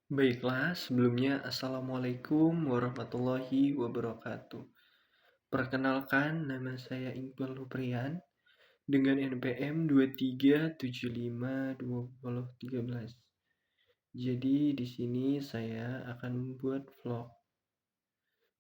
Baiklah, sebelumnya Assalamualaikum warahmatullahi wabarakatuh. Perkenalkan, nama saya Iqbal Huprian dengan NPM 23752013. Jadi di sini saya akan membuat vlog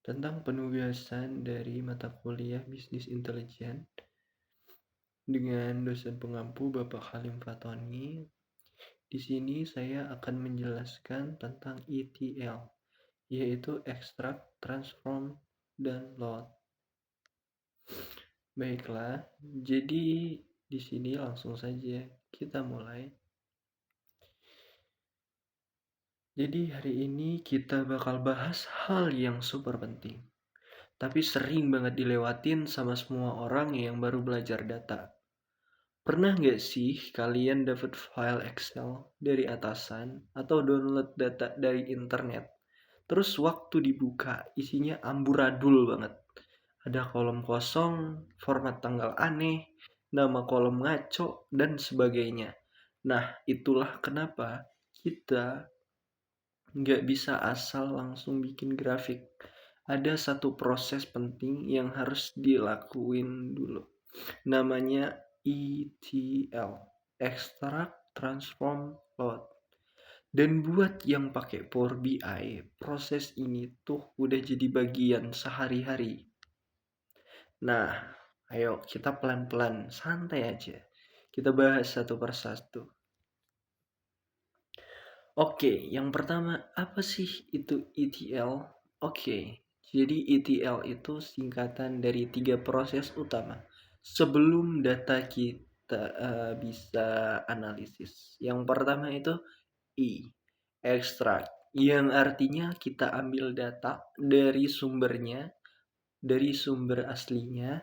tentang penugasan dari mata kuliah Bisnis Intelijen dengan dosen pengampu Bapak Halim Fatoni. Di sini saya akan menjelaskan tentang ETL, yaitu Extract, Transform, dan Load. Baiklah, jadi di sini langsung saja kita mulai. Jadi hari ini kita bakal bahas hal yang super penting, tapi sering banget dilewatin sama semua orang yang baru belajar data. Pernah nggak sih kalian dapat file Excel dari atasan atau download data dari internet? Terus waktu dibuka isinya amburadul banget. Ada kolom kosong, format tanggal aneh, nama kolom ngaco, dan sebagainya. Nah, itulah kenapa kita nggak bisa asal langsung bikin grafik. Ada satu proses penting yang harus dilakuin dulu. Namanya ETL, Extract, Transform, Load. Dan buat yang pakai Power BI, proses ini tuh udah jadi bagian sehari-hari. Nah, ayo kita pelan-pelan, santai aja. Kita bahas satu persatu. Oke, yang pertama, apa sih itu ETL? Oke, jadi ETL itu singkatan dari 3 proses utama sebelum data kita bisa analisis. Yang pertama itu extract, yang artinya kita ambil data dari sumber aslinya,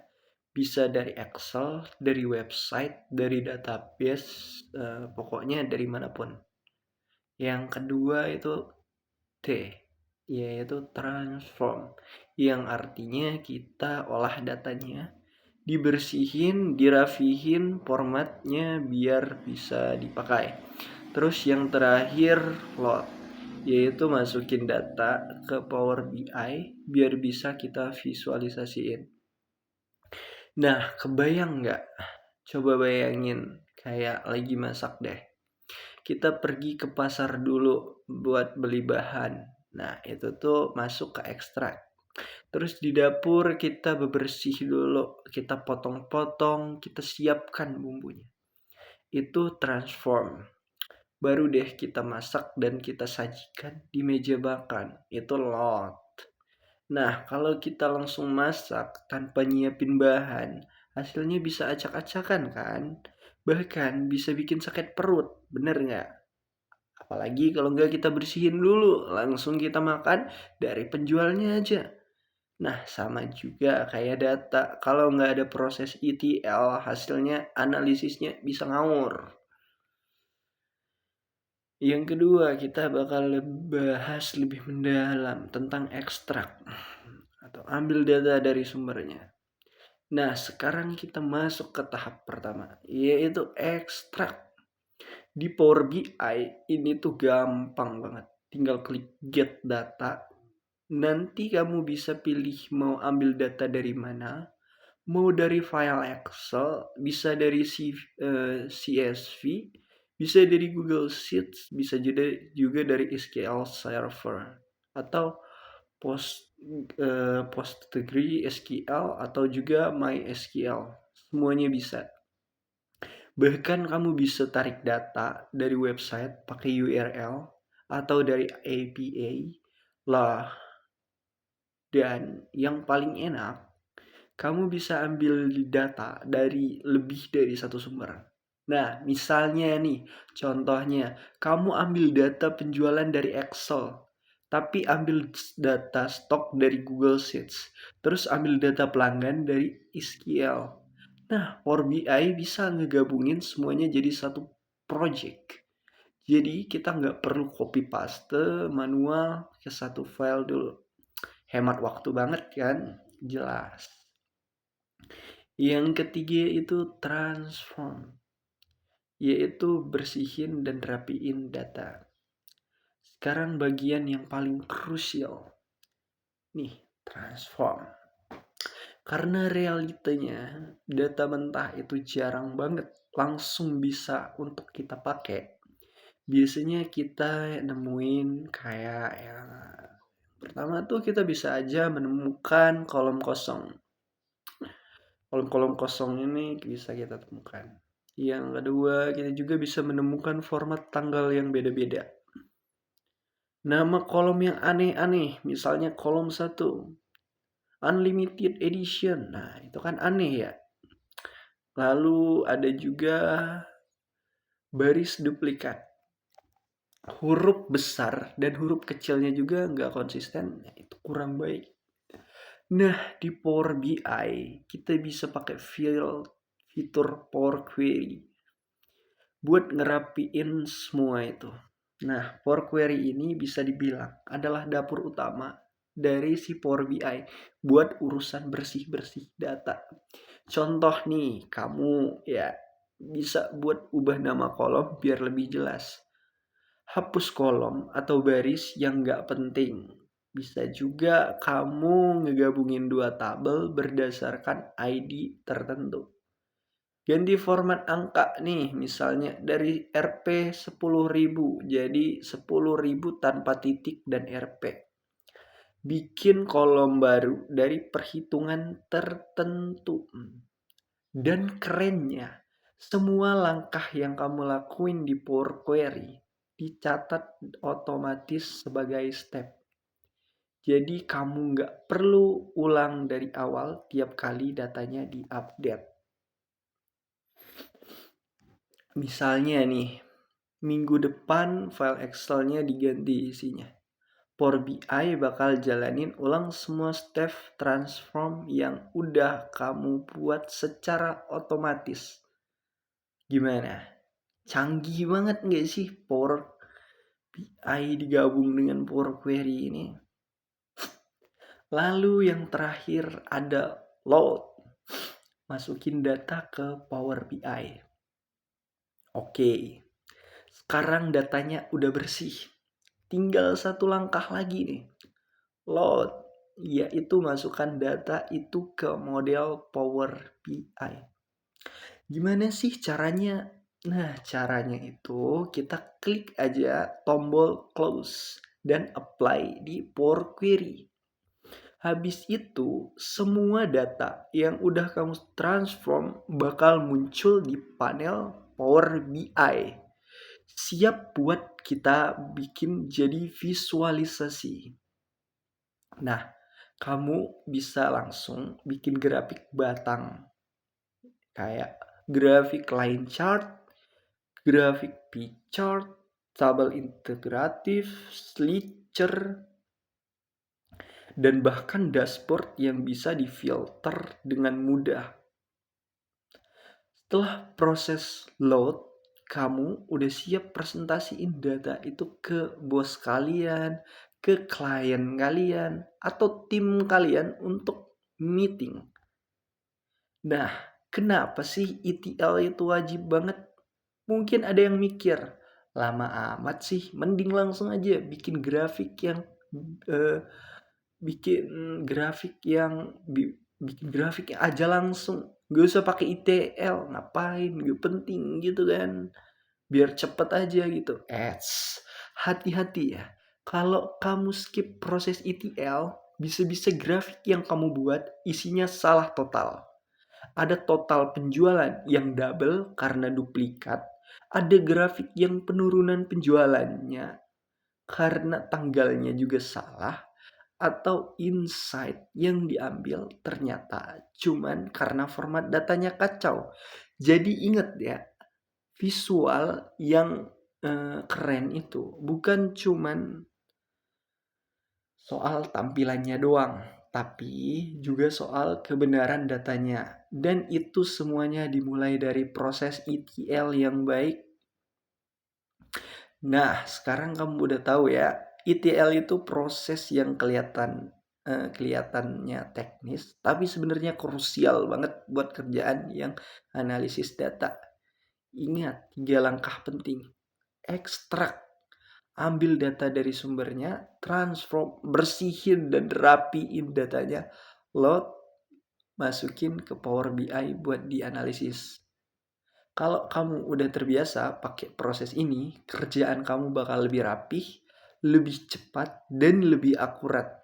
bisa dari Excel, dari website, dari database, pokoknya dari manapun. Yang kedua itu T, yaitu transform, yang artinya kita olah datanya, dibersihin, dirafihin formatnya biar bisa dipakai. Terus yang terakhir load, yaitu masukin data ke Power BI biar bisa kita visualisasiin. Nah, kebayang nggak? Coba bayangin kayak lagi masak deh. Kita pergi ke pasar dulu buat beli bahan. Nah, itu tuh masuk ke ekstrak. Terus di dapur kita bebersih dulu, kita potong-potong, kita siapkan bumbunya. Itu transform. Baru deh kita masak dan kita sajikan di meja makan. Itu load. Nah, kalau kita langsung masak tanpa nyiapin bahan, hasilnya bisa acak-acakan kan? Bahkan bisa bikin sakit perut, bener nggak? Apalagi kalau nggak kita bersihin dulu, langsung kita makan dari penjualnya aja. Nah, sama juga kayak data. Kalau nggak ada proses ETL, hasilnya analisisnya bisa ngawur. Yang kedua, kita bakal bahas lebih mendalam tentang ekstrak atau ambil data dari sumbernya. Nah, sekarang kita masuk ke tahap pertama, yaitu ekstrak. Di Power BI ini tuh gampang banget. Tinggal klik get data. Nanti kamu bisa pilih mau ambil data dari mana. Mau dari file Excel, bisa dari CSV, bisa dari Google Sheets, bisa juga dari SQL Server atau PostgreSQL atau juga MySQL. Semuanya bisa. Bahkan kamu bisa tarik data dari website pakai URL atau dari API lah. Dan yang paling enak, kamu bisa ambil data dari lebih dari satu sumber. Nah, misalnya nih, contohnya, kamu ambil data penjualan dari Excel, tapi ambil data stok dari Google Sheets, terus ambil data pelanggan dari SQL. Nah, Power BI bisa ngegabungin semuanya jadi satu project. Jadi kita nggak perlu copy paste manual ke satu file dulu. Hemat waktu banget kan? Jelas. Yang ketiga itu transform, yaitu bersihin dan rapiin data. Sekarang bagian yang paling krusial. Nih, transform. Karena realitanya data mentah itu jarang banget langsung bisa untuk kita pakai. Biasanya kita nemuin kayak yang pertama tuh kita bisa aja menemukan kolom kosong. Kolom-kolom kosong ini bisa kita temukan. Yang kedua, kita juga bisa menemukan format tanggal yang beda-beda. Nama kolom yang aneh-aneh, misalnya kolom 1, Unlimited Edition. Nah, itu kan aneh ya. Lalu ada juga baris duplikat. Huruf besar dan huruf kecilnya juga nggak konsisten. Nah, itu kurang baik. Nah, di Power BI kita bisa pakai fitur Power Query buat ngerapiin semua itu. Nah, Power Query ini bisa dibilang adalah dapur utama dari si Power BI buat urusan bersih-bersih data. Contoh nih, kamu ya bisa buat ubah nama kolom biar lebih jelas. Hapus kolom atau baris yang nggak penting. Bisa juga kamu ngegabungin dua tabel berdasarkan ID tertentu. Ganti format angka nih, misalnya dari Rp 10.000 jadi 10.000 tanpa titik dan Rp. Bikin kolom baru dari perhitungan tertentu. Dan kerennya, semua langkah yang kamu lakuin di Power Query dicatat otomatis sebagai step. Jadi kamu nggak perlu ulang dari awal tiap kali datanya diupdate. Misalnya nih, minggu depan file Excel-nya diganti isinya. Power BI bakal jalanin ulang semua step transform yang udah kamu buat secara otomatis. Gimana? Canggih banget nggak sih Power BI digabung dengan Power Query ini? Lalu yang terakhir ada load. Masukin data ke Power BI. Oke, sekarang datanya udah bersih. Tinggal satu langkah lagi nih. Load, yaitu masukkan data itu ke model Power BI. Gimana sih caranya? Nah, caranya itu kita klik aja tombol close dan apply di Power Query. Habis itu, semua data yang udah kamu transform bakal muncul di panel Power BI. Siap buat kita bikin jadi visualisasi. Nah, kamu bisa langsung bikin grafik batang. Kayak grafik line chart, grafik pie chart, tabel integratif, slicer, dan bahkan dashboard yang bisa difilter dengan mudah. Setelah proses load, kamu udah siap presentasiin data itu ke bos kalian, ke klien kalian, atau tim kalian untuk meeting. Nah, kenapa sih ETL itu wajib banget? Mungkin ada yang mikir, lama amat sih, mending langsung aja bikin grafik yang eh, bikin grafik yang bikin grafik aja langsung, gak usah pakai ETL, ngapain, gak penting gitu kan, biar cepet aja gitu. Hati-hati ya, kalau kamu skip proses ETL, bisa-bisa grafik yang kamu buat isinya salah total. Ada total penjualan yang double karena duplikat, ada grafik yang penurunan penjualannya karena tanggalnya juga salah, atau insight yang diambil ternyata cuman karena format datanya kacau. Jadi ingat ya, visual yang keren itu bukan cuman soal tampilannya doang, tapi juga soal kebenaran datanya. Dan itu semuanya dimulai dari proses ETL yang baik. Nah, sekarang kamu udah tahu ya, ETL itu proses yang kelihatannya teknis, tapi sebenarnya krusial banget buat kerjaan yang analisis data. Ingat, 3 langkah penting. Ekstrak, ambil data dari sumbernya, transform, bersihin dan rapiin datanya, load, masukin ke Power BI buat dianalisis. Kalau kamu udah terbiasa pakai proses ini, kerjaan kamu bakal lebih rapih, lebih cepat, dan lebih akurat.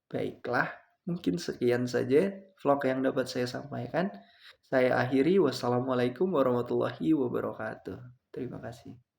Baiklah, mungkin sekian saja vlog yang dapat saya sampaikan. Saya akhiri, wassalamualaikum warahmatullahi wabarakatuh. Terima kasih.